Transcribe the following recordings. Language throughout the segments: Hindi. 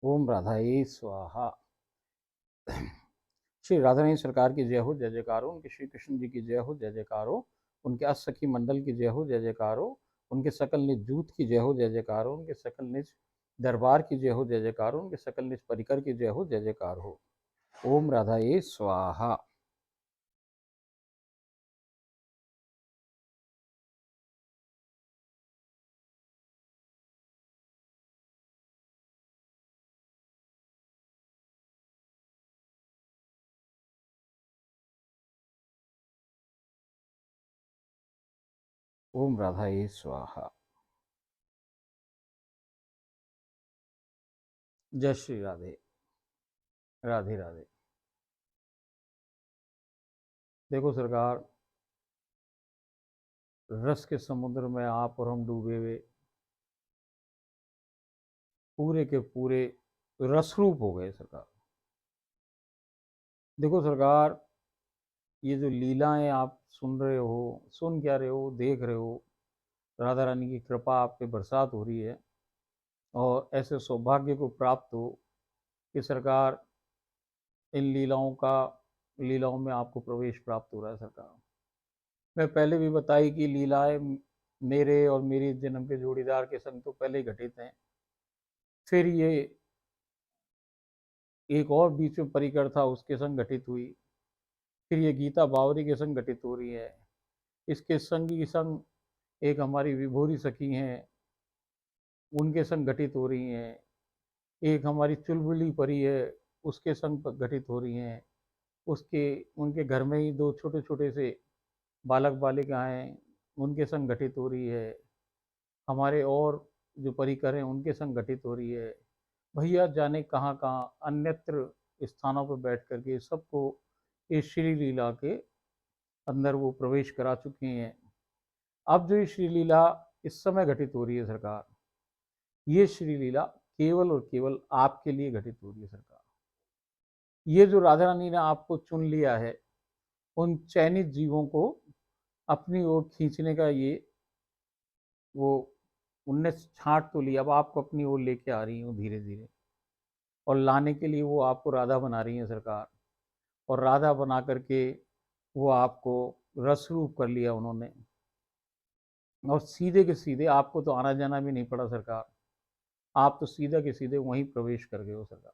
ओम राधाई स्वाहा। श्री राधा रानी सरकार की जय हो, जय जयकार हो। उनके श्री कृष्ण जी की जय हो, जय जयकार हो। उनके अष्टसखी मंडल की जय हो, जय जयकार हो। उनके सकल निज जूत की जय हो, जय जयकार हो। उनके सकल निज दरबार की जय हो, जय जयकार हो। उनके सकल निज परिकर की जय हो, जय जयकार हो। ओम राधाई स्वाहा। ओम राधाई स्वाहा। जय श्री राधे। राधे राधे। देखो सरकार, रस के समुद्र में आप और हम डूबे हुए पूरे के पूरे रसरूप हो गए सरकार। देखो सरकार, ये जो लीलाएं आप सुन रहे हो, सुन क्या रहे हो, देख रहे हो, राधा रानी की कृपा आप पे बरसात हो रही है और ऐसे सौभाग्य को प्राप्त हो कि सरकार इन लीलाओं में आपको प्रवेश प्राप्त हो रहा है सरकार। मैं पहले भी बताई कि लीलाएं मेरे और मेरी जन्म के जोड़ीदार के संग तो पहले ही घटित हैं। फिर ये एक और बीच में परिकर था, उसके संग घटित हुई। फिर ये गीता बावरी के संग घटित हो रही है। इसके संग ही संग एक हमारी विभोरी सखी हैं, उनके संग घटित हो रही हैं। एक हमारी चुलबुली परी है, उसके संग घटित हो रही हैं। उसके उनके घर में ही दो छोटे छोटे से बालक बालिकाएं, उनके संग घटित हो रही है। हमारे और जो परिकर हैं उनके संग घटित हो रही है। भैया जाने कहाँ कहाँ अन्यत्र स्थानों पर बैठ करके सबको इस श्री लीला के अंदर वो प्रवेश करा चुके हैं। अब जो ये श्री लीला इस समय घटित हो रही है सरकार, ये श्री लीला केवल और केवल आपके लिए घटित हो रही है सरकार। ये जो राधा रानी ने आपको चुन लिया है, उन चयनित जीवों को अपनी ओर खींचने का ये वो उनने छांट तो लिया, अब आपको अपनी ओर लेके आ रही हूँ धीरे धीरे। और लाने के लिए वो आपको राधा बना रही है सरकार। और राधा बना करके वो आपको रस रूप कर लिया उन्होंने। और सीधे के सीधे आपको तो आना जाना भी नहीं पड़ा सरकार। आप तो सीधा के सीधे वहीं प्रवेश कर गए हो सरकार।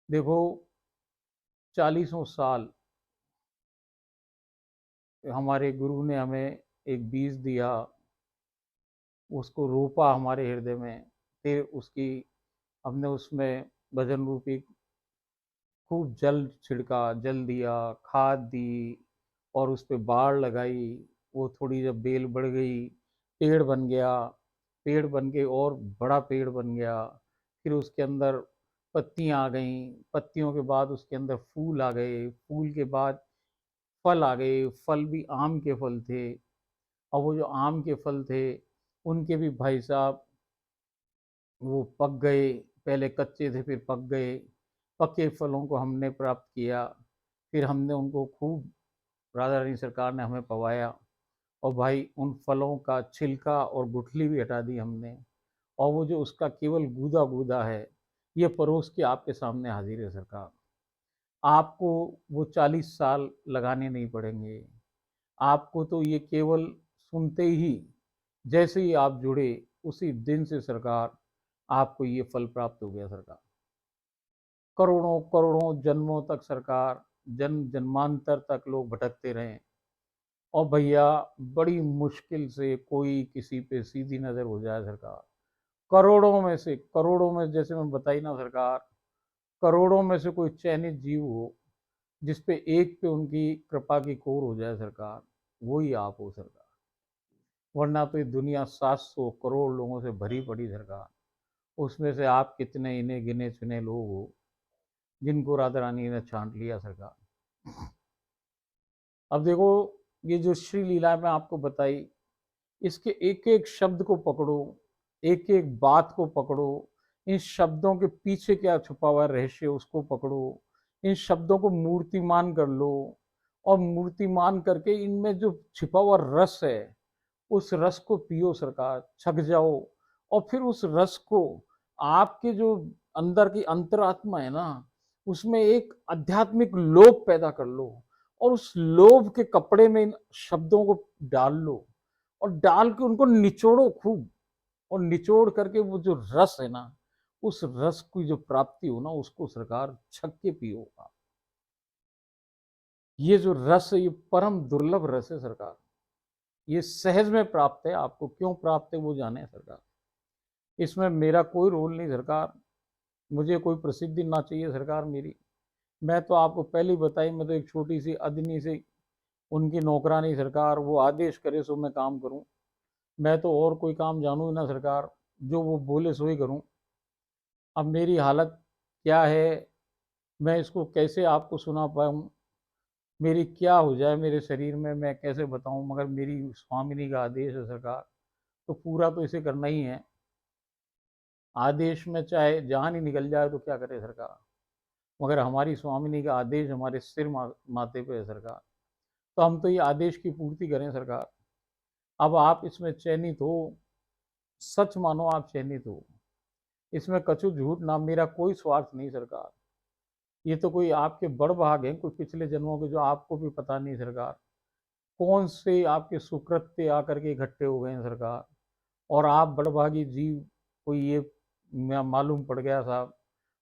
देखो, चालीसों साल हमारे गुरु ने हमें एक बीज दिया, उसको रोपा हमारे हृदय में। फिर उसकी हमने उसमें भजन रूपी खूब जल छिड़का, जल दिया, खाद दी और उस पर बाढ़ लगाई। वो थोड़ी जब बेल बढ़ गई, पेड़ बन गया। पेड़ बन के और बड़ा पेड़ बन गया। फिर उसके अंदर पत्तियां आ गईं, पत्तियों के बाद उसके अंदर फूल आ गए, फूल के बाद फल आ गए। फल भी आम के फल थे। और वो जो आम के फल थे, उनके भी भाई साहब वो पक गए। पहले कच्चे थे, फिर पक गए। पके फलों को हमने प्राप्त किया। फिर हमने उनको खूब, राधा रानी सरकार ने हमें पवाया। और भाई उन फलों का छिलका और गुठली भी हटा दी हमने। और वो जो उसका केवल गूदा गूदा है, ये परोस के आपके सामने हाजिर है सरकार। आपको वो 40 साल लगाने नहीं पड़ेंगे। आपको तो ये केवल सुनते ही, जैसे ही आप जुड़े उसी दिन से सरकार आपको ये फल प्राप्त हो गया सरकार। करोड़ों करोड़ों जन्मों तक सरकार, जन्म जन्मांतर तक लोग भटकते रहे। और भैया बड़ी मुश्किल से कोई किसी पे सीधी नज़र हो जाए सरकार। करोड़ों में से, करोड़ों में, जैसे मैं बताई ना सरकार, करोड़ों में से कोई चयनित जीव हो जिस पे एक पे उनकी कृपा की कोर हो जाए सरकार, वही आप हो सरकार। वरना तो ये दुनिया 700 करोड़ लोगों से भरी पड़ी सरकार। उसमें से आप कितने इन्हें गिने चुने लोग हो जिनको राधा रानी ने छांट लिया सरकार। अब देखो, ये जो श्री लीला मैं आपको बताई, इसके एक एक शब्द को पकड़ो, एक एक बात को पकड़ो। इन शब्दों के पीछे क्या छुपा हुआ रहस्य उसको पकड़ो। इन शब्दों को मूर्तिमान कर लो। और मूर्तिमान करके इनमें जो छिपा हुआ रस है, उस रस को पियो सरकार, छक जाओ। और फिर उस रस को आपके जो अंदर की अंतरात्मा है ना, उसमें एक आध्यात्मिक लोभ पैदा कर लो और उस लोभ के कपड़े में इन शब्दों को डाल लो और डाल के उनको निचोड़ो खूब, और निचोड़ करके वो जो रस है ना, उस रस की जो प्राप्ति हो ना, उसको सरकार छक के पियो आप। ये जो रस है, ये परम दुर्लभ रस है सरकार। ये सहज में प्राप्त है, आपको क्यों प्राप्त है वो जाने सरकार। इसमें मेरा कोई रोल नहीं सरकार, मुझे कोई प्रसिद्धि ना चाहिए सरकार मेरी। मैं तो आपको पहले ही बताई, मैं तो एक छोटी सी अदनी सी उनकी नौकरानी सरकार, वो आदेश करे सो मैं काम करूं। मैं तो और कोई काम जानूँ ना सरकार, जो वो बोले सो ही करूं। अब मेरी हालत क्या है, मैं इसको कैसे आपको सुना पाऊँ, मेरी क्या हो जाए मेरे शरीर में मैं कैसे बताऊं, मगर मेरी स्वामिनी का आदेश है सरकार, तो पूरा तो इसे करना ही है। आदेश में चाहे जान ही निकल जाए तो क्या करे सरकार, मगर हमारी स्वामिनी का आदेश हमारे सिर माथे पे है सरकार, तो हम तो ये आदेश की पूर्ति करें सरकार। अब आप इसमें चयनित हो, सच मानो आप चयनित हो, इसमें कछु झूठ ना, मेरा कोई स्वार्थ नहीं सरकार। ये तो कोई आपके बड़ भाग हैं, कोई पिछले जन्मों के जो आपको भी पता नहीं सरकार, कौन से आपके सुकृत्य आकर के इकट्ठे हो गए हैं सरकार, और आप बड़भागी जीव कोई ये मालूम पड़ गया साहब।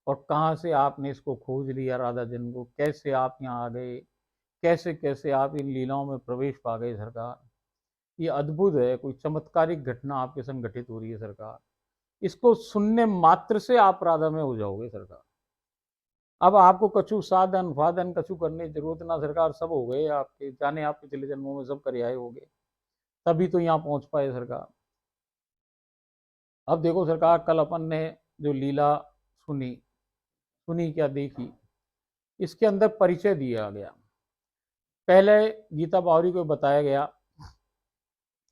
और कहाँ से आपने इसको खोज लिया राधा जन को, कैसे आप यहाँ आ गए, कैसे कैसे आप इन लीलाओं में प्रवेश पा गए सरकार। ये अद्भुत है, कोई चमत्कारिक घटना आपके संग घटित हो रही है सरकार। इसको सुनने मात्र से आप राधा में हो जाओगे सरकार। अब आपको कछु साधन फाधन कछु करने की जरूरत ना सरकार, सब हो गए आपके, जाने आप पिछले जन्मों में सब कर आए होंगे, तभी तो यहाँ पहुंच पाए सरकार। अब देखो सरकार, कल अपन ने जो लीला सुनी, सुनी क्या देखी, इसके अंदर परिचय दिया गया। पहले गीता बावरी को बताया गया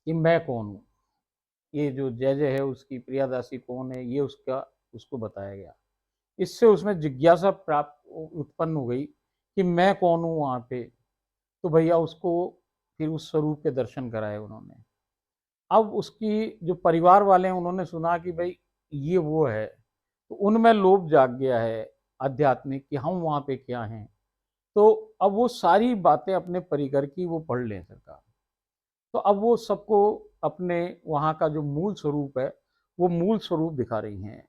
कि मैं कौन हूँ, ये जो जय जय है उसकी प्रियादासी कौन है, ये उसका उसको बताया गया। इससे उसमें जिज्ञासा प्राप्त उत्पन्न हो गई कि मैं कौन हूँ वहाँ पे। तो भैया उसको फिर उस स्वरूप के दर्शन कराए उन्होंने। अब उसकी जो परिवार वाले हैं उन्होंने सुना कि भाई ये वो है, तो उनमें लोभ जाग गया है आध्यात्मिक कि हम वहाँ पे क्या हैं। तो अब वो सारी बातें अपने परिकर की वो पढ़ लें सरकार, तो अब वो सबको अपने वहाँ का जो मूल स्वरूप है वो मूल स्वरूप दिखा रही हैं।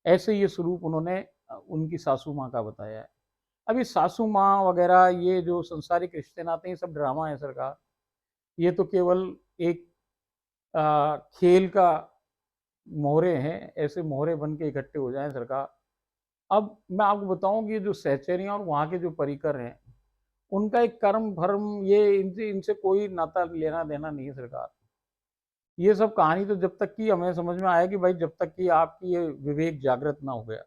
ऐसे ये स्वरूप उन्होंने उनकी सासू माँ का बताया है। अभी सासू माँ वगैरह ये जो संसारिक रिश्ते नाते हैं सब ड्रामा है सरकार, ये तो केवल एक खेल का मोहरे हैं, ऐसे मोहरे बन के इकट्ठे हो जाएं सरकार। अब मैं आपको बताऊं कि जो सहचरियाँ और वहाँ के जो परिकर हैं, उनका एक कर्म भर्म ये इनसे इनसे कोई नाता लेना देना नहीं है सरकार। ये सब कहानी तो जब तक कि हमें समझ में आया कि भाई जब तक कि आपकी ये विवेक जागृत ना हो गया,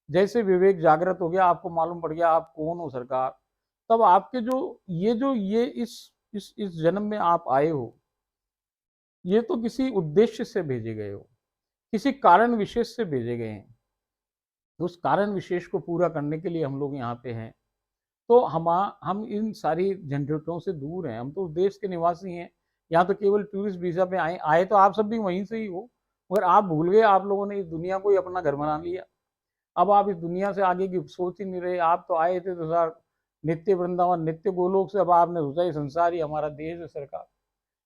जैसे विवेक जागृत हो गया, आपको मालूम पड़ गया आप कौन हो सरकार, तब आपके जो ये इस जन्म में आप आए हो, ये तो किसी उद्देश्य से भेजे गए हो, किसी कारण विशेष से भेजे गए हैं। तो उस कारण विशेष को पूरा करने के लिए हम लोग यहाँ पे हैं। तो हम इन सारी झंझटों से दूर हैं, हम तो उस देश के निवासी हैं। यहाँ तो केवल टूरिस्ट वीजा पे आए तो आप सब भी वहीं से ही हो, मगर आप भूल गए, आप लोगों ने इस दुनिया को ही अपना घर बना लिया। अब आप इस दुनिया से आगे की सोच ही नहीं रहे। आप तो आए थे तो सर नित्य वृंदावन नित्य गोलोक से, अब आपने सोचा ये संसार ही हमारा देश है सरकार,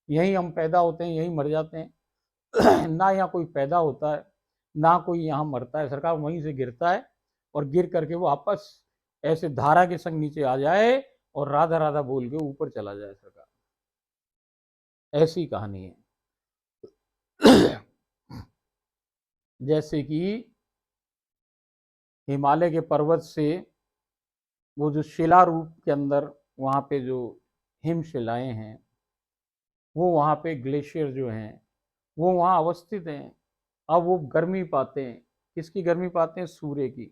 यहीं हम पैदा होते हैं यहीं मर जाते हैं ना यहाँ कोई पैदा होता है ना कोई यहाँ मरता है सरकार, वहीं से गिरता है और गिर करके वो वापस ऐसे धारा के संग नीचे आ जाए और राधा राधा बोल के ऊपर चला जाए सरकार। ऐसी कहानी है जैसे कि हिमालय के पर्वत से वो जो शिला रूप के अंदर वहाँ पे जो हिमशिलाएं हैं, वो वहाँ पे ग्लेशियर जो हैं वो वहाँ अवस्थित हैं। अब वो गर्मी पाते हैं, किसकी गर्मी पाते हैं, सूर्य की।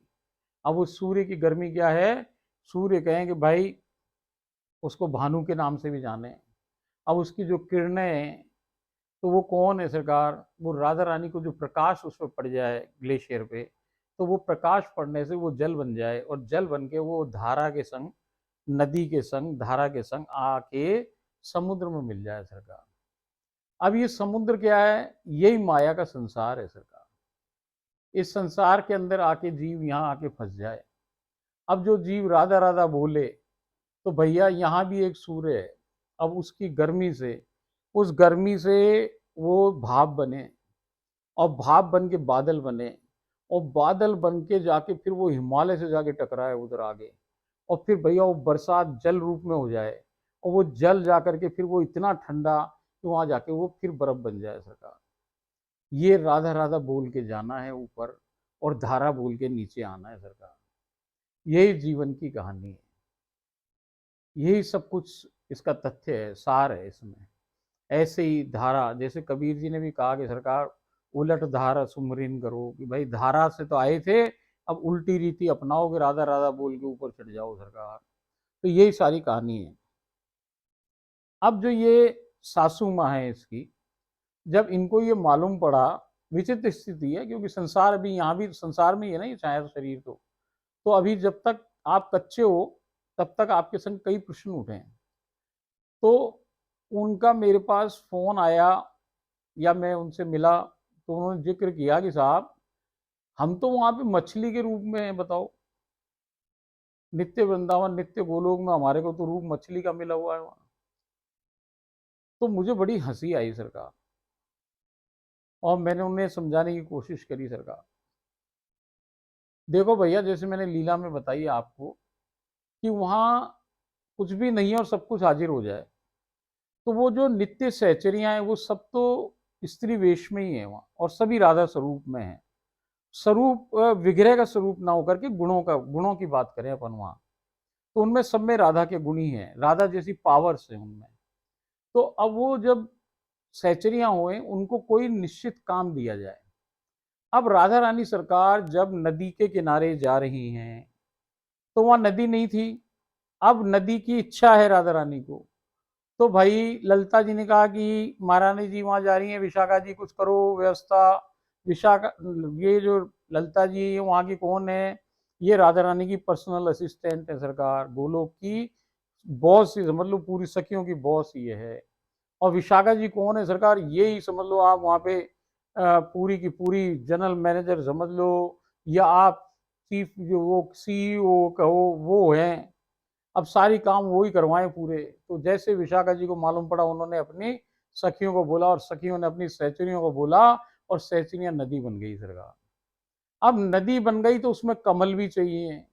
अब उस सूर्य की गर्मी क्या है, सूर्य कहें कि भाई उसको भानु के नाम से भी जाने। अब उसकी जो किरणें हैं, तो वो कौन है सरकार, वो राधा रानी को जो प्रकाश उस पर पड़ जाए ग्लेशियर पे, तो वो प्रकाश पड़ने से वो जल बन जाए और जल बन के वो धारा के संग, नदी के संग, धारा के संग आके समुद्र में मिल जाए सरकार। अब ये समुद्र क्या है, यही माया का संसार है सरकार। इस संसार के अंदर आके जीव यहाँ आके फंस जाए। अब जो जीव राधा राधा बोले तो भैया यहाँ भी एक सूर्य है। अब उसकी गर्मी से, उस गर्मी से वो भाप बने, और भाप बन के बादल बने, और बादल बन के जाके फिर वो हिमालय से जाके टकराए उधर आगे, और फिर भैया वो बरसात जल रूप में हो जाए, और वो जल जा करके फिर वो इतना ठंडा कि वहां जाके वो फिर बर्फ बन जाए सरकार। ये राधा राधा बोल के जाना है ऊपर, और धारा बोल के नीचे आना है सरकार। यही जीवन की कहानी है, यही सब कुछ इसका तथ्य है, सार है इसमें। ऐसे ही धारा, जैसे कबीर जी ने भी कहा कि सरकार उलट धारा सुमरिन करो, कि भाई धारा से तो आए थे, अब उल्टी रीति अपनाओगे, राधा राधा बोल के ऊपर चढ़ जाओ सरकार। तो यही सारी कहानी है। अब जो ये सासू माँ है इसकी, जब इनको ये मालूम पड़ा, विचित्र स्थिति है क्योंकि संसार भी, यहाँ भी संसार में ही है ना ये छाया शरीर, तो अभी जब तक आप कच्चे हो तब तक आपके संग कई प्रश्न उठे हैं। तो उनका मेरे पास फोन आया या मैं उनसे मिला, तो उन्होंने जिक्र किया कि साहब हम तो वहां पे मछली के रूप में हैं, बताओ, नित्य वृंदावन नित्य गोलोक में हमारे को तो रूप मछली का मिला हुआ है वहां। तो मुझे बड़ी हंसी आई सरकार, और मैंने उन्हें समझाने की कोशिश करी सरकार, देखो भैया, जैसे मैंने लीला में बताई आपको कि वहां कुछ भी नहीं है और सब कुछ हाजिर हो जाए, तो वो जो नित्य सहचरियां हैं वो सब तो स्त्री वेश में ही है वहां, और सभी राधा स्वरूप में है। स्वरूप विग्रह का स्वरूप ना होकर के गुणों की बात करें अपन वहां, तो उनमें सब में राधा के गुण ही है, राधा जैसी पावर्स है उनमें। तो अब वो जब सहचरियां हुए, उनको कोई निश्चित काम दिया जाए। अब राधा रानी सरकार जब नदी के किनारे जा रही हैं, तो वहां नदी नहीं थी। अब नदी की इच्छा है राधा रानी को, तो भाई ललिता जी ने कहा कि महारानी जी वहां जा रही हैं, विशाखा जी कुछ करो व्यवस्था। विशाखा, ये जो ललिता जी है वहां की कौन है, ये राधा रानी की पर्सनल असिस्टेंट है सरकार, गोलोक की बॉस ही समझ लो, पूरी सखियों की बॉस ये है। और विशाखा जी कौन है सरकार, ये ही समझ लो आप वहां पे पूरी की पूरी जनरल मैनेजर समझ लो, या आप चीफ जो वो सीईओ कहो वो हैं। अब सारी काम वो ही करवाएं पूरे। तो जैसे विशाखा जी को मालूम पड़ा, उन्होंने अपनी सखियों को बोला, और सखियों ने अपनी सहचरियों को बोला, और सहचरियां नदी बन गई सरकार। अब नदी बन गई तो उसमें कमल भी चाहिए,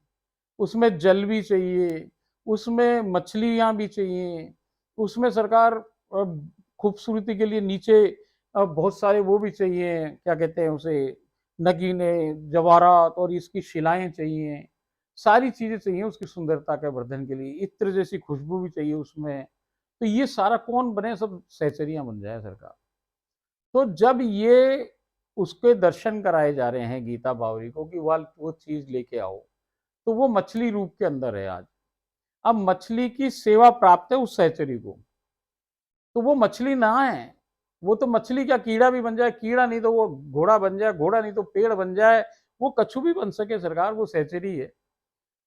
उसमें जल भी चाहिए, उसमें मछलियां भी चाहिए, उसमें सरकार खूबसूरती के लिए नीचे बहुत सारे वो भी चाहिए, क्या कहते हैं उसे, नगीने, जवाहरात और इसकी शिलाएं चाहिए, सारी चीजें चाहिए उसकी सुंदरता के वर्धन के लिए, इत्र जैसी खुशबू भी चाहिए उसमें। तो ये सारा कौन बने, सब सहचरियां बन जाए सरकार। तो जब ये उसके दर्शन कराए जा रहे हैं गीता बावरी को कि वो चीज लेके आओ, तो वो मछली रूप के अंदर है आज। अब मछली की सेवा प्राप्त है उस सहचरी को, तो वो मछली ना है, वो तो मछली क्या कीड़ा भी बन जाए, कीड़ा नहीं तो वो घोड़ा बन जाए, घोड़ा नहीं तो पेड़ बन जाए, वो कछु भी बन सके सरकार, वो सहचरी है।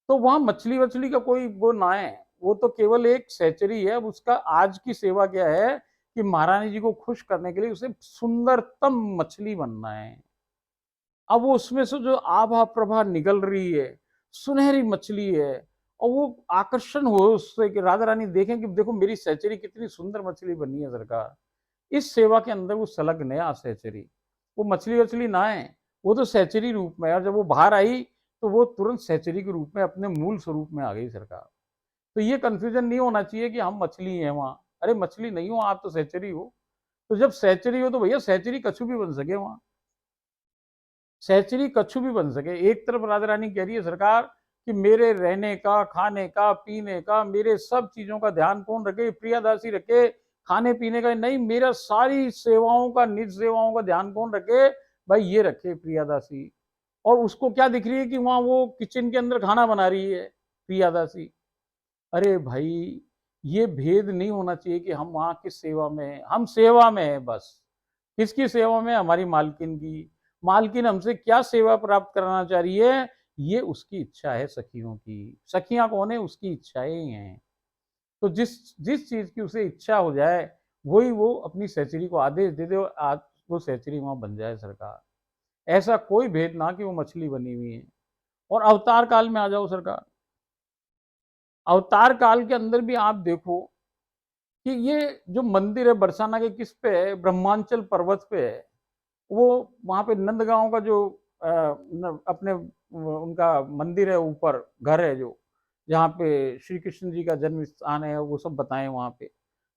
तो वहां मछली वछली का कोई वो ना है, वो तो केवल एक सहचरी है। अब उसका आज की सेवा क्या है कि महारानी जी को खुश करने के लिए उसे सुंदरतम मछली बनना है। अब वो उसमें से जो आभा प्रभा निकल रही है, सुनहरी मछली है, और वो आकर्षण हो उससे कि राधा रानी देखें कि देखो मेरी सहचरी कितनी सुंदर मछली बनी है सरकार। इस सेवा के अंदर वो संलग्न है आज सहचरी, वो मछली वछली ना है, वो तो सहचरी रूप में है। और जब वो बाहर आई तो वो तुरंत सहचरी के रूप में अपने मूल स्वरूप में आ गई सरकार। तो ये कंफ्यूजन नहीं होना चाहिए कि हम मछली हैं वहां, अरे मछली नहीं हो आप, तो सहचरी हो। तो जब सहचरी हो तो भैया सहचरी कछु भी बन सके वहां, सहचरी कछु भी बन सके। एक तरफ राधा रानी कह रही है सरकार कि मेरे रहने का, खाने का, पीने का, मेरे सब चीजों का ध्यान कौन रखे, प्रियादासी रखे, खाने पीने का नहीं, मेरा सारी सेवाओं का, निज सेवाओं का ध्यान कौन रखे, भाई ये रखे प्रियादासी। और उसको क्या दिख रही है कि वहां वो किचन के अंदर खाना बना रही है प्रियादासी। अरे भाई, ये भेद नहीं होना चाहिए कि हम वहां किस सेवा में हैं, हम सेवा में हैं बस। किसकी सेवा में, हमारी मालकिन की। मालकिन हमसे क्या सेवा प्राप्त कराना चाह रही है, ये उसकी इच्छा है सखियों की। सखियां कौन है, उसकी इच्छाएं ही हैं। तो जिस जिस चीज की उसे इच्छा हो जाए, वही वो अपनी सहचरी को आदेश दे दे, और आज वो सहचरी वहां बन जाए सरकार। ऐसा कोई भेद ना कि वो मछली बनी हुई है। और अवतार काल में आ जाओ सरकार, अवतार काल के अंदर भी आप देखो कि ये जो मंदिर है बरसाना के किस पे है, ब्रह्मांचल पर्वत पे है। वो वहां पे नंदगांव का जो अपने उनका मंदिर है, ऊपर घर है जो, जहाँ पे श्री कृष्ण जी का जन्म स्थान है, वो सब बताएं वहां पे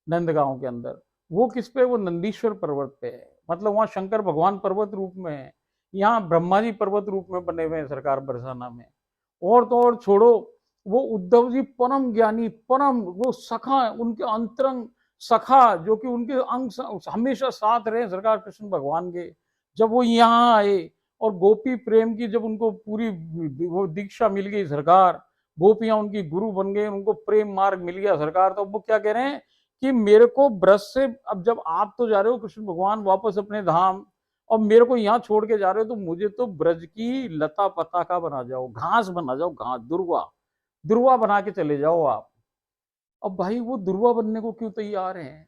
नंदगांव के अंदर। वो किस पे, वो नंदीश्वर पर्वत पे है, मतलब वहाँ शंकर भगवान पर्वत रूप में है, यहाँ ब्रह्मा जी पर्वत रूप में बने हुए हैं सरकार बरसाना में। और तो और छोड़ो, वो उद्धव जी परम ज्ञानी, परम वो सखा, उनके अंतरंग सखा, जो कि उनके अंग हमेशा साथ रहे सरकार कृष्ण भगवान के, जब वो यहाँ आए और गोपी प्रेम की जब उनको पूरी वो दीक्षा मिल गई सरकार, गोपियां उनकी गुरु बन गए, उनको प्रेम मार्ग मिल गया सरकार, तो वो क्या कह रहे हैं कि मेरे को ब्रज से, अब जब आप तो जा रहे हो कृष्ण भगवान वापस अपने धाम, और मेरे को यहाँ छोड़ के जा रहे हो, तो मुझे तो ब्रज की लता पताका बना जाओ, घास बना जाओ, घास दुर्वा, दुर्वा बना के चले जाओ आप। अब भाई वो दुर्वा बनने को क्यों तैयार हैं?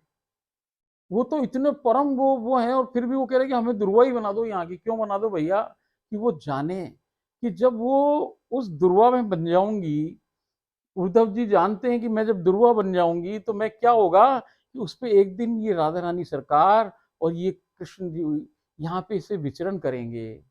वो तो इतने परम वो है, और फिर भी वो कह रहे हैं कि हमें दुर्वा ही बना दो यहाँ की। क्यों बना दो भैया? कि वो जाने कि जब वो उस दुर्वा में बन जाऊंगी, उद्धव जी जानते हैं कि मैं जब दुर्वा बन जाऊंगी तो मैं क्या होगा, कि उस पे एक दिन ये राधा रानी सरकार और ये कृष्ण जी यहाँ पे इसे विचरण करेंगे,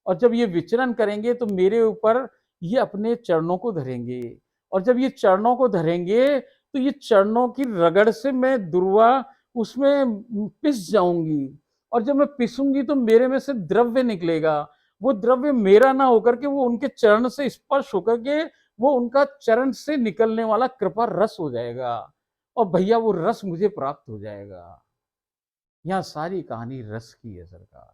और जब ये विचरण करेंगे तो मेरे ऊपर ये अपने चरणों को धरेंगे, और जब ये चरणों को धरेंगे तो ये चरणों की रगड़ से मैं दुर्वा उसमें पिस जाऊंगी, और जब मैं पिसूंगी तो मेरे में से द्रव्य निकलेगा, वो द्रव्य मेरा ना होकर के वो उनके चरण से स्पर्श होकर के वो उनका चरण से निकलने वाला कृपा रस हो जाएगा, और भैया वो रस मुझे प्राप्त हो जाएगा। यहाँ सारी कहानी रस की है सरकार,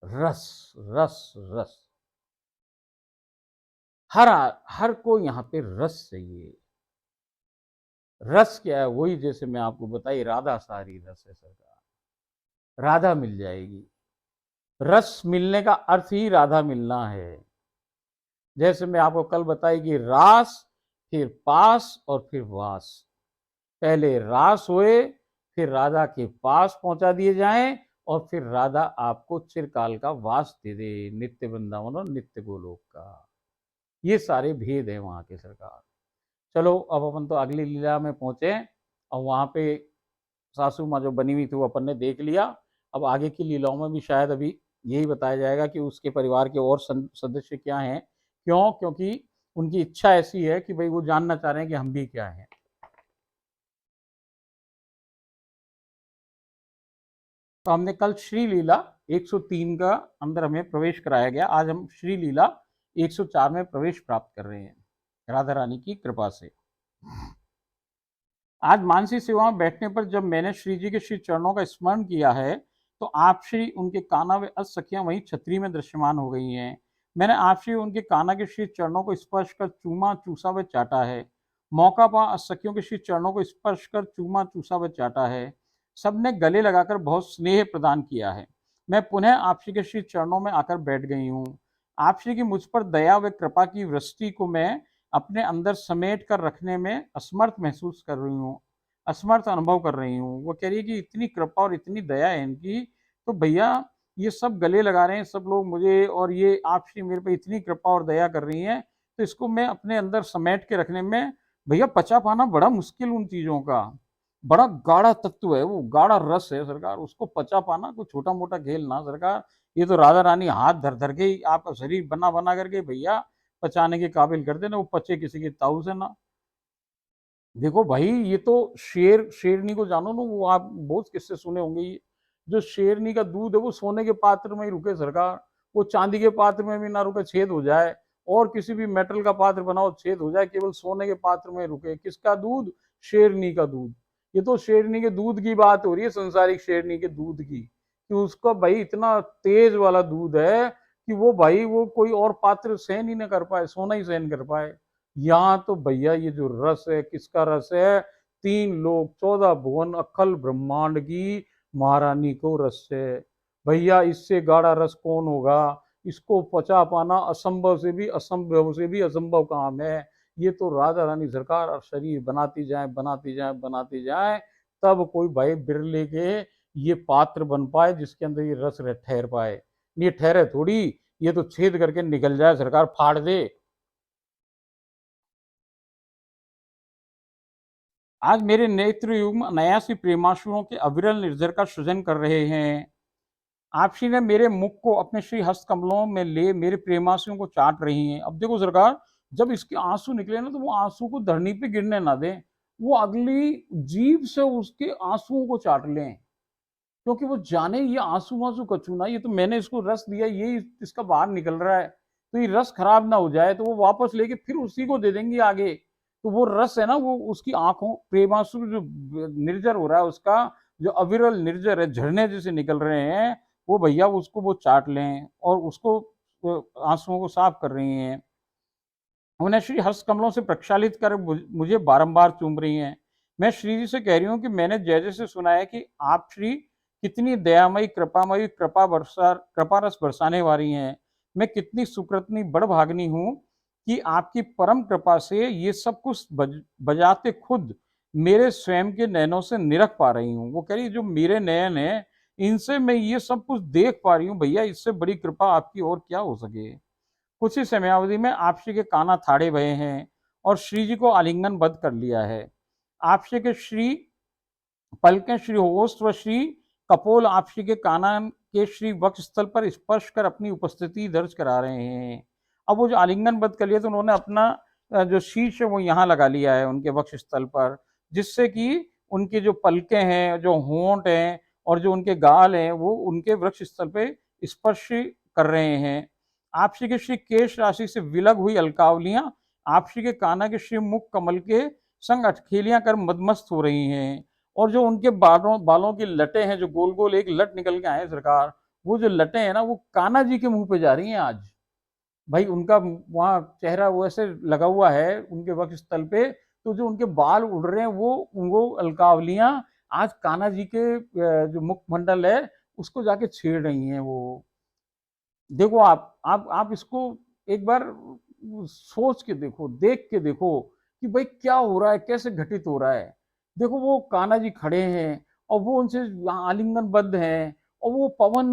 रस, रस, रस। हर हर को यहाँ पे रस चाहिए। रस क्या है? वही जैसे मैं आपको बताई, राधा सारी रस है सरकार, राधा मिल जाएगी। रस मिलने का अर्थ ही राधा मिलना है। जैसे मैं आपको कल बताई कि रास, फिर पास, और फिर वास। पहले रास हुए, फिर राधा के पास पहुंचा दिए जाएं, और फिर राधा आपको चिरकाल का वास दे दे, नित्य वृंदावन और नित्य गोलोक का। ये सारे भेद है वहां के सरकार। चलो अब अपन तो अगली लीला में पहुंचे, और वहां पे सासू माँ जो बनी हुई थी वो अपन ने देख लिया। अब आगे की लीलाओं में भी शायद अभी यही बताया जाएगा कि उसके परिवार के और सदस्य क्या हैं। क्यों? क्योंकि उनकी इच्छा ऐसी है कि भाई वो जानना चाह रहे हैं कि हम भी क्या हैं। तो हमने कल श्री लीला 103 का अंदर हमें प्रवेश कराया गया, आज हम श्री लीला 104 में प्रवेश प्राप्त कर रहे हैं राधा रानी की कृपा से। आज मानसी सेवा में बैठने पर जब मैंने श्री जी के श्री चरणों का स्मरण किया है, तो आप श्री उनके काना व अस सखियां वहीं छतरी में दृश्यमान हो गई हैं। मैंने आप श्री उनके काना के श्री चरणों को स्पर्श कर चूमा चूसा व चाटा है। मौका पा अस सखियों के श्री चरणों को स्पर्श कर चूमा चूसा व चाटा है। सबने गले लगाकर बहुत स्नेह प्रदान किया है। मैं पुनः आप श्री के श्री चरणों में आकर बैठ गई हूँ। आप श्री की मुझ पर दया व कृपा की वृष्टि को मैं अपने अंदर समेट कर रखने में असमर्थ महसूस कर रही हूँ, असमर्थ अनुभव कर रही हूँ। वो कह रही है कि इतनी कृपा और इतनी दया है इनकी, तो भैया ये सब गले लगा रहे हैं सब लोग मुझे, और ये आप श्री मेरे पे इतनी कृपा और दया कर रही हैं, तो इसको मैं अपने अंदर समेट के रखने में भैया पचा पाना बड़ा मुश्किल उन चीज़ों का। बड़ा गाढ़ा तत्व है वो, गाढ़ा रस है सरकार, उसको पचा पाना कोई छोटा मोटा खेल ना सरकार। ये तो राधा रानी हाथ धर धर के ही आपका शरीर बना बना करके भैया पचाने के काबिल कर देना, वो पचे किसी के ताऊ से ना। देखो भाई, ये तो शेर शेरनी को जानो ना, वो आप बहुत किस्से सुने होंगे। ये जो शेरनी का दूध है वो सोने के पात्र में ही रुके सरकार, वो चांदी के पात्र में भी ना रुके, छेद हो जाए, और किसी भी मेटल का पात्र बनाओ छेद हो जाए, केवल सोने के पात्र में रुके। किसका दूध? शेरनी का दूध। ये तो शेरनी के दूध की बात हो रही है, संसारिक शेरनी के दूध की, कि उसका भाई इतना तेज वाला दूध है कि वो भाई वो कोई और पात्र सहन ही ना कर पाए, सोना ही सहन कर पाए। यहाँ तो भैया ये जो रस है, किसका रस है? 3 लोक 14 भुवन अखल ब्रह्मांड की महारानी को रस है भैया। इससे गाढ़ा रस कौन होगा? इसको पचा पाना असंभव से भी असंभव से भी असंभव काम है। ये तो राधा रानी सरकार और शरीर बनाती जाए बनाती जाए बनाती जाए, तब कोई भाई बिरले के ये पात्र बन पाए जिसके अंदर ये रस ठहर पाए। ये ठहरे थोड़ी, ये तो छेद करके निकल जाए, सरकार फाड़ दे। आज मेरे नेत्र युग्म अनायासी प्रेमाश्रुओं के अविरल निर्झर का सृजन कर रहे हैं। आप श्री ने मेरे मुख को अपने श्री हस्त कमलों में ले मेरे प्रेमाशयों को चाट रही हैं। अब देखो सरकार, जब इसके आंसू निकले ना, तो वो आंसू को धरनी पे गिरने ना दें, वो अगली जीभ से उसके आंसुओं को चाट लें, क्योंकि वो जाने ये आंसू आंसू कछू ना, ये तो मैंने इसको रस दिया, ये इसका बाहर निकल रहा है, तो ये रस खराब ना हो जाए, तो वो वापस लेके फिर उसी को दे देंगे आगे। तो वो रस है ना, वो उसकी आंखों प्रेमांशु जो निर्जर हो रहा है, उसका जो अविरल निर्जर है, झरने जैसे निकल रहे हैं, वो भैया उसको वो चाट लें और उसको आंसुओं को साफ कर रही हैं। उन्हें श्री हर्ष कमलों से प्रक्षालित कर मुझे बारंबार चूम रही हैं। मैं श्री जी से कह रही हूँ कि मैंने जय जय से सुना है कि आप श्री कितनी दयामयी कृपामयी कृपा रस बरसाने वाली हैं। मैं कितनी सुकृतनी बड़भागनी हूँ कि आपकी परम कृपा से ये सब कुछ बजाते खुद मेरे स्वयं के नयनों से निरख पा रही हूँ। वो कह रही जो मेरे नयन है, इनसे मैं ये सब कुछ देख पा रही हूँ। भैया, इससे बड़ी कृपा आपकी और क्या हो सके। कुछ ही समयावधि में आप श्री के काना थाड़े भये हैं और श्री जी को आलिंगन बद्ध कर लिया है। आप श्री के श्री पलकें श्री होस्ट व श्री कपोल आप श्री के कानन के श्री वक्ष स्थल पर स्पर्श कर अपनी उपस्थिति दर्ज करा रहे हैं। अब वो जो आलिंगन बद्ध कर लिया, तो उन्होंने अपना जो शीश है वो यहाँ लगा लिया है उनके वक्ष स्थल पर, जिससे कि उनकी जो पलकें हैं, जो होंठ हैं और जो उनके गाल हैं, वो उनके वृक्ष स्थल पे स्पर्श कर रहे हैं। आप श्री के श्री केश राशि से विलग हुई अलकावलियां आप श्री के काना के श्री मुख कमल के संग अटखेलियां कर मदमस्त हो रही हैं। और जो उनके बालों की लटें हैं, जो गोल गोल एक लट निकल के आए सरकार, वो जो लटें हैं ना, वो कान्हा जी के मुंह पे जा रही हैं आज। भाई, उनका वहाँ चेहरा वैसे लगा हुआ है उनके वक्ष स्थल पे, तो जो उनके बाल उड़ रहे हैं, वो अलकावलियां आज कान्हा जी के जो मुखमंडल है उसको जाके छेड़ रही हैं। वो देखो, आप इसको एक बार सोच के देखो, देख के देखो कि भाई क्या हो रहा है, कैसे घटित हो रहा है। देखो, वो कान्हा जी खड़े हैं और वो उनसे आलिंगन बद्ध हैं, और वो पवन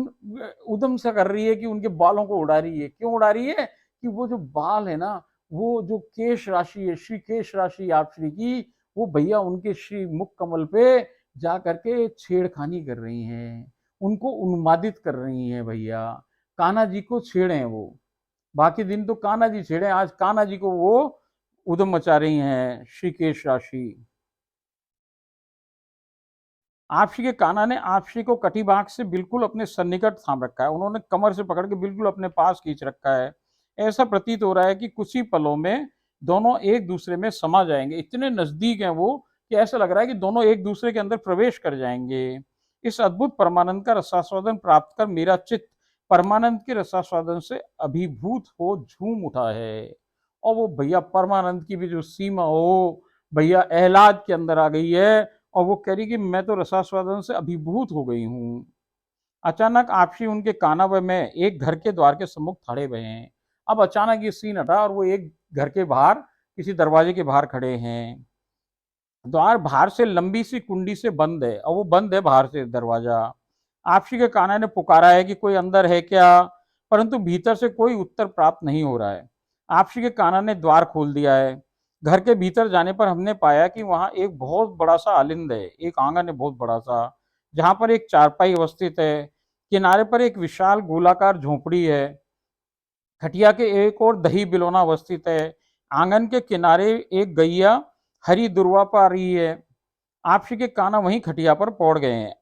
उदम सा कर रही है कि उनके बालों को उड़ा रही है। क्यों उड़ा रही है? कि वो जो बाल है ना, वो जो केश राशि है, श्री केश राशि आप श्री की, वो भैया उनके श्री मुख कमल पे जा करके छेड़खानी कर रही हैं, उनको उन्मादित कर रही हैं भैया। कान्हा जी को छेड़े वो, बाकी दिन तो कान्हा जी छेड़े, आज कान्हा जी को वो उदम मचा रही हैं श्रीकेश राशि। आपसी के कान्हा ने आपसी को कटिबाग से बिल्कुल अपने सन्निकट थाम रखा है, उन्होंने कमर से पकड़ के बिल्कुल अपने पास खींच रखा है। ऐसा प्रतीत हो रहा है कि कुछ ही पलों में दोनों एक दूसरे में समा जाएंगे। इतने नजदीक हैं वो कि ऐसा लग रहा है कि दोनों एक दूसरे के अंदर प्रवेश कर जाएंगे। इस अद्भुत परमानंद का रसास्वादन प्राप्त कर मेरा चित्त परमानंद के रसास्वादन से अभिभूत हो झूम उठा है। और वो भैया परमानंद की भी जो सीमा हो भैया एहलाद के अंदर आ गई है, और वो कह रही कि मैं तो रसास्वादन से अभिभूत हो गई हूँ। अचानक आपसी उनके काना व मैं एक घर के द्वार के सम्मुख खड़े हुए हैं। अब अचानक ये सीन हटा और वो एक घर के बाहर किसी दरवाजे के बाहर खड़े हैं। द्वार बाहर से लंबी सी कुंडी से बंद है, और वो बंद है बाहर से दरवाजा। आपसी के काना ने पुकारा है कि कोई अंदर है क्या, परंतु भीतर से कोई उत्तर प्राप्त नहीं हो रहा है। आपसी के काना ने द्वार खोल दिया है। घर के भीतर जाने पर हमने पाया कि वहां एक बहुत बड़ा सा आलिंद है, एक आंगन है बहुत बड़ा सा, जहां पर एक चारपाई अवस्थित है। किनारे पर एक विशाल गोलाकार झोपड़ी है। खटिया के एक और दही बिलोना अवस्थित है। आंगन के किनारे एक गैया हरी दुर्वा पा रही है। आपसी के काना वहीं खटिया पर पौड़ गए हैं।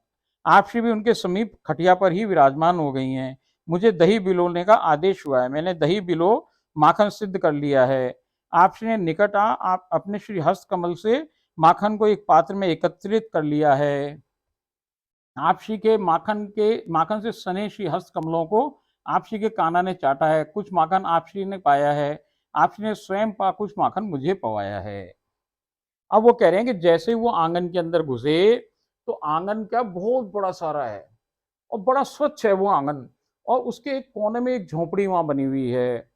आपसी भी उनके समीप खटिया पर ही विराजमान हो गई हैं। मुझे दही बिलोने का आदेश हुआ है, मैंने दही बिलो माखन सिद्ध कर लिया है। आपसी ने निकट आ आप अपने श्री हस्त कमल से माखन को एक पात्र में एकत्रित कर लिया है। आपसी के माखन से सने श्री हस्त कमलों को आपसी के काना ने चाटा है। कुछ माखन आपसी ने पाया है, आपसी ने स्वयं पा कुछ माखन मुझे पवाया है। अब वो कह रहे हैं कि जैसे ही वो आंगन के अंदर घुसे, तो आंगन क्या बहुत बड़ा सारा है और बड़ा स्वच्छ है वो आंगन, और उसके एक कोने में एक झोपड़ी वहां बनी हुई है,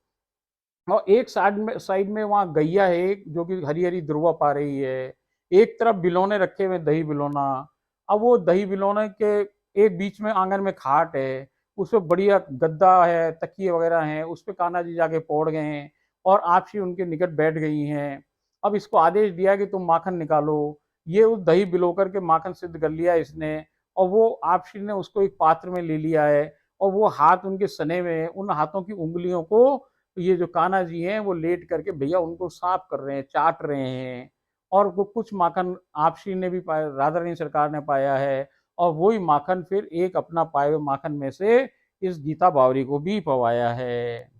और एक साइड में वहां गैया है जो कि हरी हरी दुर्वा पा रही है। एक तरफ बिलोने रखे हुए दही बिलोना। अब वो दही बिलोने के एक बीच में आंगन में खाट है, उस पे बढ़िया गद्दा है, तकिए वगैरह हैं, उस पे कान्हा जी जाके पौड़ गए हैं और आपसी उनके निकट बैठ गई हैं। अब इसको आदेश दिया कि तुम माखन निकालो। ये उस दही बिलो करके माखन सिद्ध कर लिया इसने, और वो आपसी ने उसको एक पात्र में ले लिया है, और वो हाथ उनके सने में, उन हाथों की उंगलियों को ये जो कान्हा जी हैं वो लेट करके भैया उनको साफ कर रहे हैं, चाट रहे हैं। और वो कुछ माखन आपसी ने भी पाया, राधा रानी सरकार ने पाया है, और वही माखन फिर एक अपना पाए हुए माखन में से इस गीता बावरी को भी पवाया है,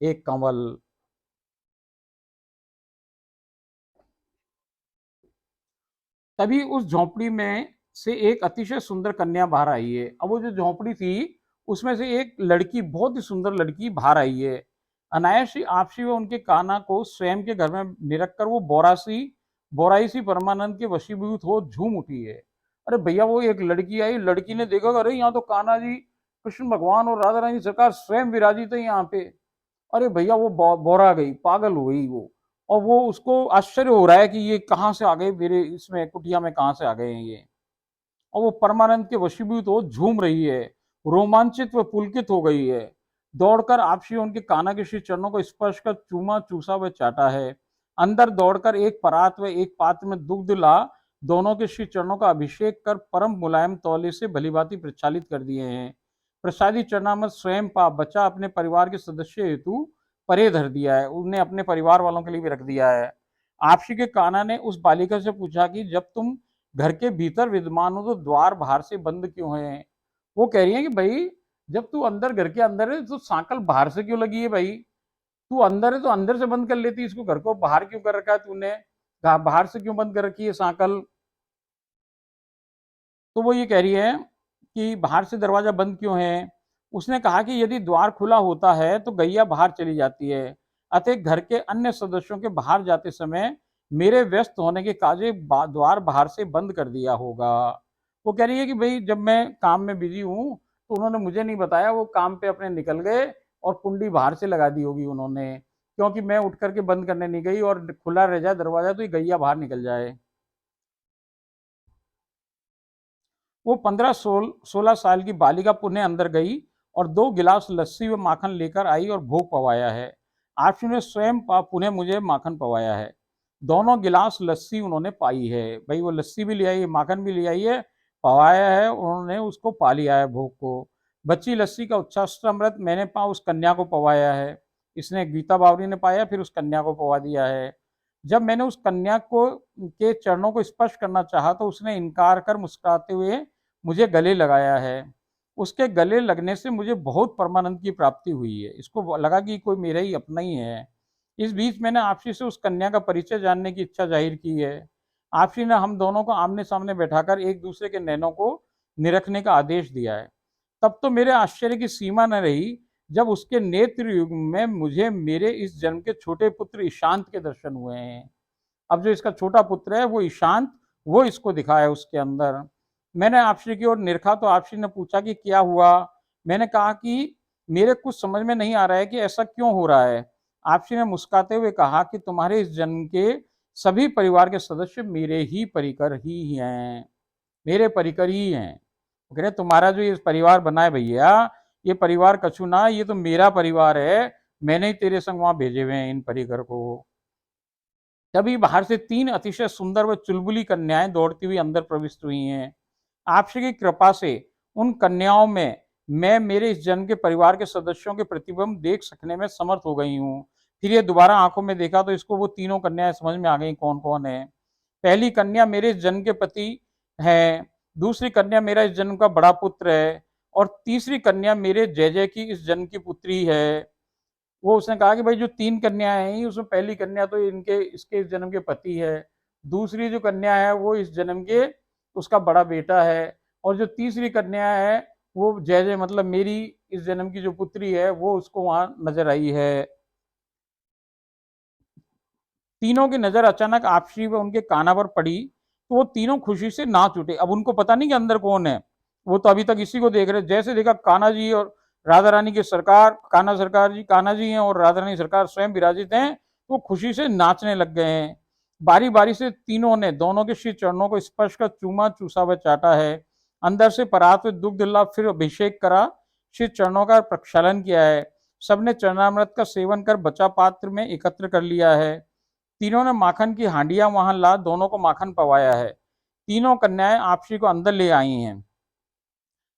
एक कंवल। तभी उस झोंपड़ी में से एक अतिशय सुंदर कन्या बाहर आई है। अब वो जो झोंपड़ी थी उसमें से एक लड़की, बहुत ही सुंदर लड़की बाहर आई है। अनायास ही आपसी व उनके कान्हा को स्वयं के घर में निरख कर वो बोराई सी परमानंद के वशीभूत हो झूम उठी है। अरे भैया, वो एक लड़की आई, लड़की ने देखा, अरे यहाँ तो कान्हा जी, कृष्ण भगवान और राधा रानी सरकार स्वयं विराजित है यहाँ पे। अरे भैया, वो बोरा गई, पागल हो गई वो। और वो उसको आश्चर्य हो रहा है कि ये कहाँ से आ गए, मेरे इसमें कुटिया में कहाँ से आ गए हैं ये। और वो परमानंद के वशीभूत हो झूम रही है, रोमांचित व पुलकित हो गई है। दौड़कर आपसी उनके कान्हा के श्री चरणों को स्पर्श कर चूमा, चूसा व चाटा है। अंदर दौड़कर एक परात व एक पात्र में दुग्ध ला दोनों के श्री चरणों का अभिषेक कर परम मुलायम तौले से भलीभांति प्रचालित कर दिए हैं। प्रसादी चरणामृत स्वयं पा बचा अपने परिवार के सदस्य हेतु परे धर दिया है, उन्हें अपने परिवार वालों के लिए भी रख दिया है। आपसी के कान्हा ने उस बालिका से पूछा कि जब तुम घर के भीतर विद्यमान हो तो द्वार बाहर से बंद क्यों है। वो कह रही है कि भाई, जब तू अंदर, घर के अंदर है, तो सांकल बाहर से क्यों लगी है भाई। तू अंदर है तो अंदर से बंद कर लेती, इसको घर को बाहर क्यों कर रखा है तूने, बाहर से क्यों बंद कर रखी है सांकल। तो वो ये कह रही है कि बाहर से दरवाजा बंद क्यों है। उसने कहा कि यदि द्वार खुला होता है तो गैया बाहर चली जाती है, अतः घर के अन्य सदस्यों के बाहर जाते समय मेरे व्यस्त होने के काजे द्वार बाहर से बंद कर दिया होगा। वो कह रही है कि भाई, जब मैं काम में बिजी हूँ तो उन्होंने मुझे नहीं बताया, वो काम पे अपने निकल गए और कुंडी बाहर से लगा दी होगी उन्होंने, क्योंकि मैं उठ करके बंद करने नहीं गई और खुला रह जाए दरवाजा तो ये गैया बाहर निकल जाए। वो 15-16 साल की बालिका पुनः अंदर गई और 2 गिलास लस्सी व माखन लेकर आई और भोग पवाया है। आशु ने स्वयं पुनः मुझे माखन पवाया है। दोनों गिलास लस्सी उन्होंने पाई है। भाई, वो लस्सी भी ले आई है, माखन भी ले आई है, पवाया है उन्होंने, उसको पा लिया है भोग को। बच्ची लस्सी का उच्छास्त्रामृत मैंने उस कन्या को पवाया है। इसने गीता बावरी ने पाया, फिर उस कन्या को पवा दिया है। जब मैंने उस कन्या को के चरणों को स्पर्श करना चाहा तो उसने इनकार कर मुस्कुराते हुए मुझे गले लगाया है। उसके गले लगने से मुझे बहुत परमानंद की प्राप्ति हुई है। इसको लगा कि कोई मेरा ही अपना ही है। इस बीच मैंने आपसी से उस कन्या का परिचय जानने की इच्छा जाहिर की है। आपसी ने हम दोनों को आमने सामने बैठाकर एक दूसरे के नैनों को निरखने का आदेश दिया है। तब तो मेरे आश्चर्य की सीमा न रही जब उसके नेत्र युग में मुझे मेरे इस जन्म के छोटे पुत्र ईशांत के दर्शन हुए हैं। अब जो इसका छोटा पुत्र है वो ईशांत, वो इसको दिखा है उसके अंदर। मैंने आपसी की ओर निरखा तो आपसी ने पूछा कि क्या हुआ। मैंने कहा कि मेरे कुछ समझ में नहीं आ रहा है कि ऐसा क्यों हो रहा है। आपसी ने मुस्कुराते हुए कहा कि तुम्हारे इस जन्म के सभी परिवार के सदस्य मेरे ही परिकर ही हैं, मेरे परिकर ही हैं। कह रहे तुम्हारा जो ये परिवार बना है भैया, ये परिवार कछु ना, ये तो मेरा परिवार है, मैंने ही तेरे संग वहां भेजे हुए हैं इन परिकर को। तभी बाहर से 3 अतिशय सुंदर व चुलबुली कन्याएं दौड़ती हुई अंदर प्रविष्ट हुई हैं। आपसी की कृपा से उन कन्याओं में मैं मेरे इस जन्म के परिवार के सदस्यों के प्रतिबिंब देख सकने में समर्थ हो गई हूँ। फिर ये दोबारा आंखों में देखा तो इसको वो तीनों कन्याएं समझ में आ गई कौन कौन है। पहली कन्या मेरे इस जन्म के पति है, दूसरी कन्या मेरा इस जन्म का बड़ा पुत्र है, और तीसरी कन्या मेरे जय जय की इस जन्म की पुत्री है। वो उसने कहा कि भाई, जो 3 कन्याएं हैं उसमें पहली कन्या तो इनके इसके इस जन्म के पति है, दूसरी जो कन्या है वो इस जन्म के उसका बड़ा बेटा है, और जो तीसरी कन्या है वो जय जय, मतलब मेरी इस जन्म की जो पुत्री है, वो उसको वहां नजर आई है। तीनों की नजर अचानक आपसी व उनके काना पर पड़ी तो वो तीनों खुशी से नाच उठे। अब उनको पता नहीं कि अंदर कौन है, वो तो अभी तक इसी को देख रहे। जैसे देखा कान्हा जी और राधा रानी की सरकार, कान्हा सरकार जी, कान्हा जी हैं और राधा रानी सरकार स्वयं विराजित हैं, वो खुशी से नाचने लग गए हैं। बारी बारी से तीनों ने दोनों के श्री चरणों को स्पर्श कर चूमा, चूसा व चाटा है। अंदर से परात दुग्ध ला फिर अभिषेक करा। श्री चरणों का प्रक्षालन किया है। सबने चरणामृत का सेवन कर बचा पात्र में एकत्र कर लिया है। तीनों ने माखन की हांडियां वहां ला दोनों को माखन पवाया है। तीनों कन्याएं आप श्री को अंदर ले आई हैं।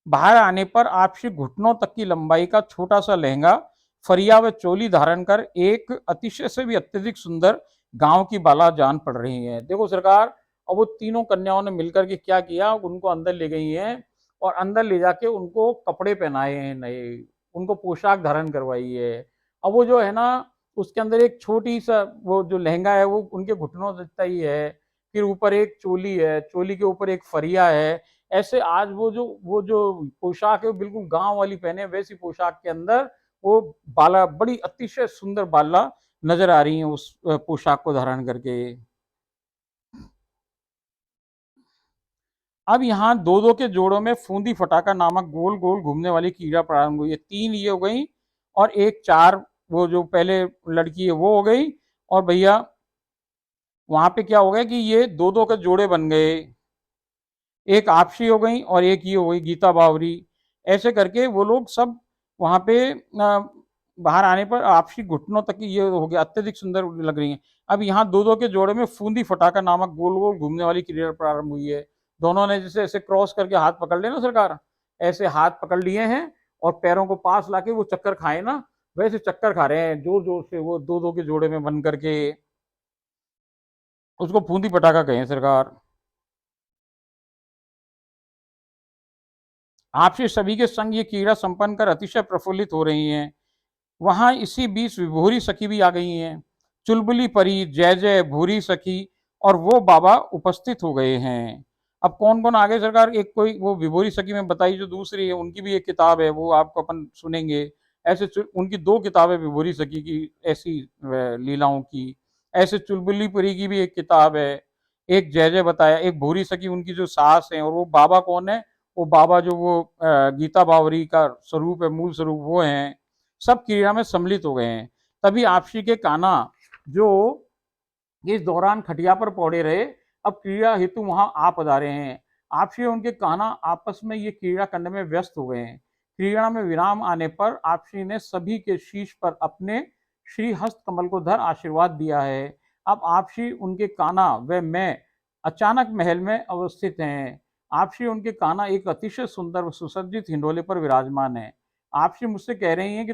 बाहर आने पर आप श्री घुटनों तक की लंबाई का छोटा सा लहंगा, फरिया व चोली धारण कर एक अतिशय से भी अत्यधिक सुंदर गांव की बाला जान पड़ रही है। देखो सरकार, अब वो तीनों कन्याओं ने मिलकर के क्या किया, उनको अंदर ले गई हैं और अंदर ले जाके उनको कपड़े पहनाए हैं नए, उनको पोशाक धारण करवाई है। अब वो जो है ना, उसके अंदर एक छोटी सा वो जो लहंगा है वो उनके घुटनों तक ही है, फिर ऊपर एक चोली है, चोली के ऊपर एक फरिया है। ऐसे आज वो जो पोशाक है वो बिल्कुल गांव वाली पहने, वैसी पोशाक के अंदर वो बाला, बड़ी अतिशय सुंदर बाला नजर आ रही है उस पोशाक को धारण करके। अब यहाँ दो दो के जोड़ों में फूंदी फटाका नामक गोल गोल घूमने वाली कीड़ा प्रारंभ हुई है। तीन ये हो गई और एक चार वो जो पहले लड़की है वो हो गई, और भैया वहां पे क्या हो गया कि ये दो दो के जोड़े बन गए, एक आपसी हो गई और एक ये हो गई गीता बावरी। ऐसे करके वो लोग सब वहां पे बाहर आने पर आपसी घुटनों तक की ये हो गया, अत्यधिक सुंदर लग रही है। अब यहाँ दो दो के जोड़े में फूंदी फटाका नामक गोल गोल घूमने वाली क्रिया प्रारंभ हुई है। दोनों ने जैसे ऐसे क्रॉस करके हाथ पकड़ लेना सरकार, ऐसे हाथ पकड़ लिए हैं और पैरों को पास लाके वो चक्कर खाए ना, वैसे चक्कर खा रहे हैं जोर जोर से, वो दो दो के जोड़े में बन करके। उसको फूंदी पटाखा कहें सरकार। आपसे सभी के संग ये कीड़ा संपन्न कर अतिशय प्रफुल्लित हो रही हैं। वहां इसी बीच विभोरी सखी भी आ गई हैं। चुलबुली परी, जय जय, भूरी सखी और वो बाबा उपस्थित हो गए हैं। अब कौन कौन आ गए सरकार, एक कोई वो विभोरी सखी में बताई जो दूसरी है, उनकी भी एक किताब है, वो आपको अपन सुनेंगे। ऐसे उनकी दो किताबें विभोरी सखी की, ऐसी लीलाओं की। ऐसे चुलबुली परी की भी एक किताब है। एक जय जय बताया, एक भूरी सखी उनकी जो सास है, और वो बाबा कौन है, वो बाबा जो वो गीता बावरी का स्वरूप है, मूल स्वरूप वो है। सब क्रीड़ा में सम्मिलित हो गए हैं। तभी आपसी के कान्हा जो इस दौरान खटिया पर पौड़े रहे, अब क्रीड़ा हेतु वहां आ पधारे हैं। आपसी और उनके कान्हा आपस में ये क्रीड़ा करने में व्यस्त हो गए हैं। क्रीड़ा में विराम आने पर आपसी ने सभी के शीश पर अपने श्री हस्त कमल को धर आशीर्वाद दिया है। अब आपसी, उनके कान्हा व मैं अचानक महल में अवस्थित हैं। आपसी उनके कान्हा एक अतिशय सुंदर व सुसज्जित हिंडोले पर विराजमान है। आपसी मुझसे कह रही हैं कि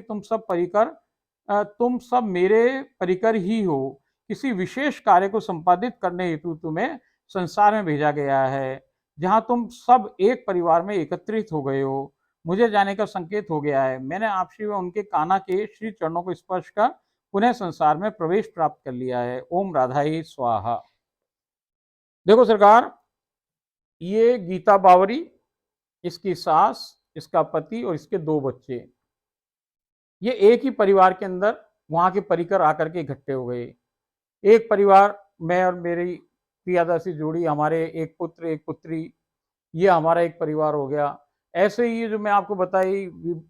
तुम सब मेरे परिकर ही हो। किसी विशेष कार्य को संपादित करने हेतु तुम्हें संसार में भेजा गया है, जहां तुम सब एक परिवार में एकत्रित हो गए हो। मुझे जाने का संकेत हो गया है। मैंने आपसी व उनके कान्हा के श्री चरणों को स्पर्श कर पुनः संसार में प्रवेश प्राप्त कर लिया है। ओम राधाई स्वाहा। देखो सरकार, ये गीता बावरी, इसकी सास, इसका पति और इसके दो बच्चे, ये एक ही परिवार के अंदर वहां के परिकर आकर के इकट्ठे हो गए। एक परिवार, मैं और मेरी प्रियादासी जोड़ी, हमारे एक पुत्र एक पुत्री, ये हमारा एक परिवार हो गया। ऐसे ही ये जो मैं आपको बताई,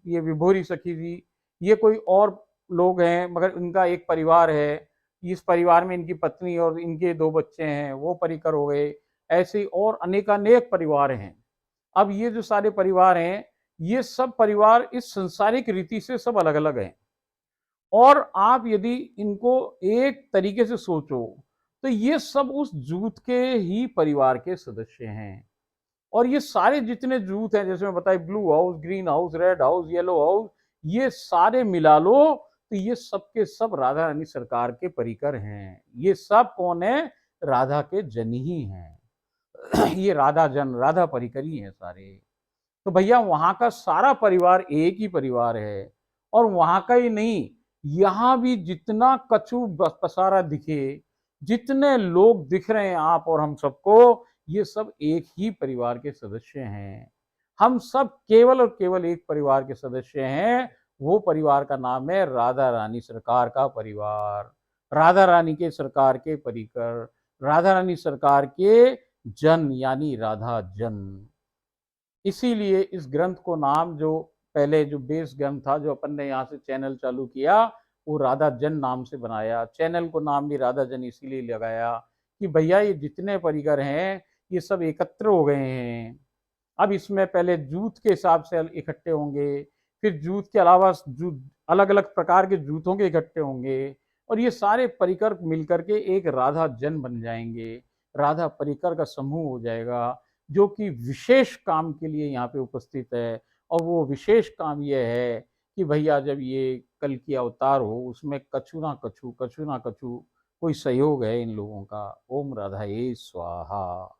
ये विभोरी सखी जी, ये कोई और लोग हैं, मगर इनका एक परिवार है। इस परिवार में इनकी पत्नी और इनके दो बच्चे हैं, वो परिकर हो गए। ऐसे ही और अनेकानेक परिवार हैं। अब ये जो सारे परिवार हैं, ये सब परिवार इस संसारिक रीति से सब अलग अलग हैं। और आप यदि इनको एक तरीके से सोचो, तो ये सब उस जूथ के ही परिवार के सदस्य हैं। और ये सारे जितने जूथ हैं, जैसे मैं बताया, blue house, green house, red house, yellow house, ये सारे मिला लो तो ये सब के सब राधा रानी सरकार के परिकर हैं। ये सब कौन है, राधा के जन ही हैं। ये राधा जन, राधा परिकर ही हैं सारे। तो भैया वहां का सारा परिवार एक ही परिवार है। और वहां का ही नहीं, यहां भी जितना कछु पसारा दिखे, जितने लोग दिख रहे हैं आप और हम सबको, ये सब एक ही परिवार के सदस्य हैं। हम सब केवल और केवल एक परिवार के सदस्य हैं। वो परिवार का नाम है राधा रानी सरकार का परिवार, राधा रानी के सरकार के परिकर, राधा रानी सरकार के जन, यानी राधा जन। इसीलिए इस ग्रंथ को नाम, जो पहले जो बेस ग्रंथ था, जो अपन ने यहाँ से चैनल चालू किया, वो राधा जन नाम से बनाया। चैनल को नाम भी राधा जन इसीलिए लगाया कि भैया ये जितने परिकर हैं, ये सब एकत्र हो गए हैं। अब इसमें पहले जूथ के हिसाब से इकट्ठे होंगे, फिर जूत के अलावा अलग अलग प्रकार के जूतों के इकट्ठे होंगे, और ये सारे परिकर मिलकर के एक राधा जन बन जाएंगे, राधा परिकर का समूह हो जाएगा, जो कि विशेष काम के लिए यहाँ पे उपस्थित है। और वो विशेष काम ये है कि भैया जब ये कल की अवतार हो, उसमें कछु ना कछु, कछु ना कछु कोई सहयोग है इन लोगों का। ओम राधा ये स्वाहा।